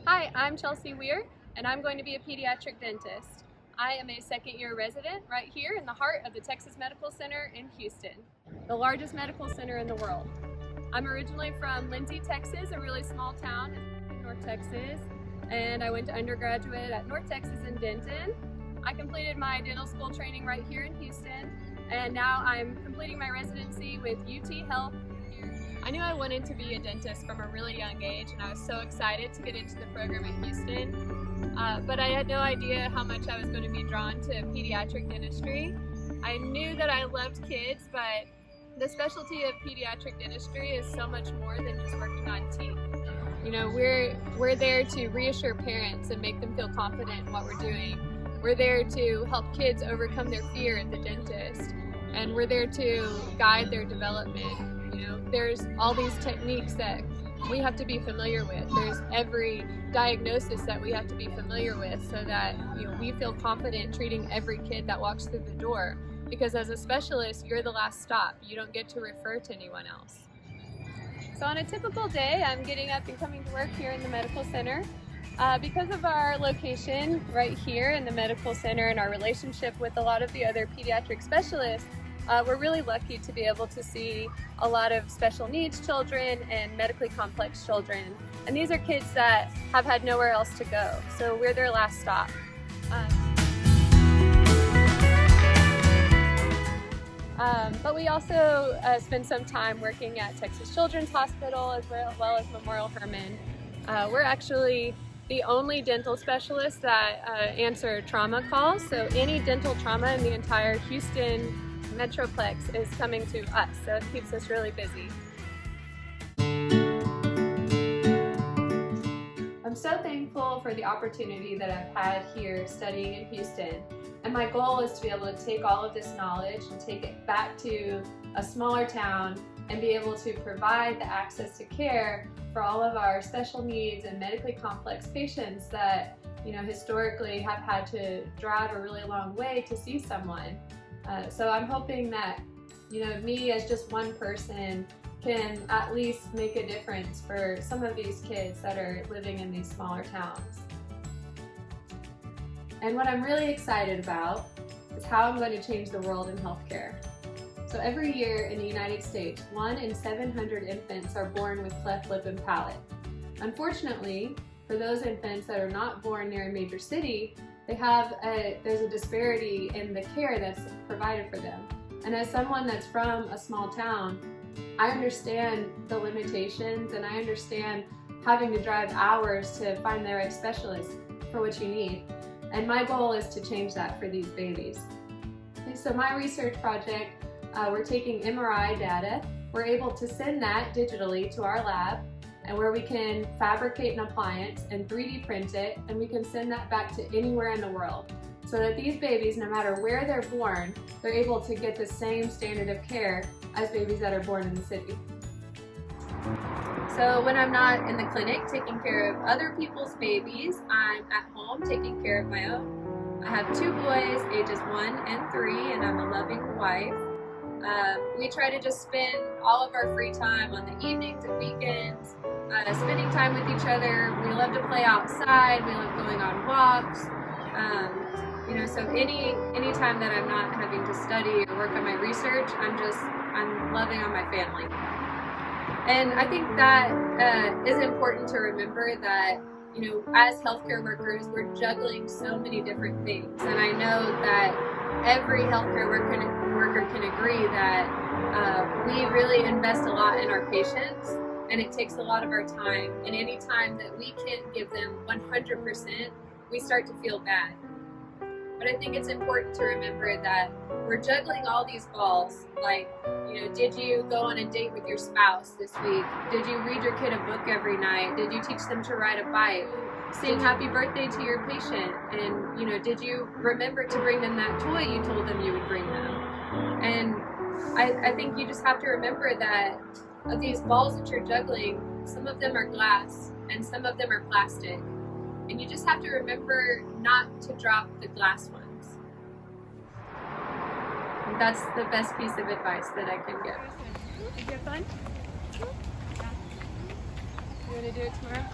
Hi, I'm Chelsea Weir, and I'm going to be a pediatric dentist. I am a second-year resident right here in the heart of the Texas Medical Center in Houston, the largest medical center in the world. I'm originally from Lindsay, Texas, a really small town in North Texas, and I went to undergraduate at North Texas in Denton. I completed my dental school training right here in Houston, and now I'm completing my residency with UT Health. I knew I wanted to be a dentist from a really young age, and I was so excited to get into the program in Houston, but I had no idea how much I was going to be drawn to pediatric dentistry. I knew that I loved kids, but the specialty of pediatric dentistry is so much more than just working on teeth. You know, we're there to reassure parents and make them feel confident in what we're doing. We're there to help kids overcome their fear at the dentist, and we're there to guide their development. You know, there's all these techniques that we have to be familiar with. There's every diagnosis that we have to be familiar with so that, you know, we feel confident treating every kid that walks through the door. Because as a specialist, you're the last stop. You don't get to refer to anyone else. So on a typical day, I'm getting up and coming to work here in the medical center. Because of our location right here in the medical center and our relationship with a lot of the other pediatric specialists, we're really lucky to be able to see a lot of special needs children and medically complex children. And these are kids that have had nowhere else to go, so we're their last stop. But we also spend some time working at Texas Children's Hospital as well as Memorial Hermann. We're actually the only dental specialists that answer trauma calls, so any dental trauma in the entire Houston Metroplex is coming to us, so it keeps us really busy. I'm so thankful for the opportunity that I've had here studying in Houston, and my goal is to be able to take all of this knowledge and take it back to a smaller town and be able to provide the access to care for all of our special needs and medically complex patients that, you know, historically have had to drive a really long way to see someone. So I'm hoping that, you know, me as just one person can at least make a difference for some of these kids that are living in these smaller towns. And what I'm really excited about is how I'm going to change the world in healthcare. So every year in the United States, 1 in 700 infants are born with cleft lip and palate. Unfortunately, for those infants that are not born near a major city, there's a disparity in the care that's provided for them. And as someone that's from a small town, I understand the limitations, and I understand having to drive hours to find the right specialist for what you need. And my goal is to change that for these babies. And so my research project, we're taking MRI data. We're able to send that digitally to our lab, and where we can fabricate an appliance and 3D print it, and we can send that back to anywhere in the world. So that these babies, no matter where they're born, they're able to get the same standard of care as babies that are born in the city. So when I'm not in the clinic taking care of other people's babies, I'm at home taking care of my own. I have 2 boys, ages 1 and 3, and I'm a loving wife. We try to just spend all of our free time on the evenings and weekends, spending time with each other. We love to play outside. We love going on walks. You know, so any time that I'm not having to study or work on my research, I'm loving on my family. And I think that is important to remember that, you know, as healthcare workers, we're juggling so many different things. And I know that every healthcare worker can agree that we really invest a lot in our patients, and it takes a lot of our time. And any time that we can't give them 100%, we start to feel bad. But I think it's important to remember that we're juggling all these balls, like, you know, did you go on a date with your spouse this week? Did you read your kid a book every night? Did you teach them to ride a bike? Sing happy birthday to your patient? And, you know, did you remember to bring them that toy you told them you would bring them? And I think you just have to remember that of these balls that you're juggling, some of them are glass and some of them are plastic. And you just have to remember not to drop the glass ones. And that's the best piece of advice that I can give. Did you have fun? You want to do it tomorrow?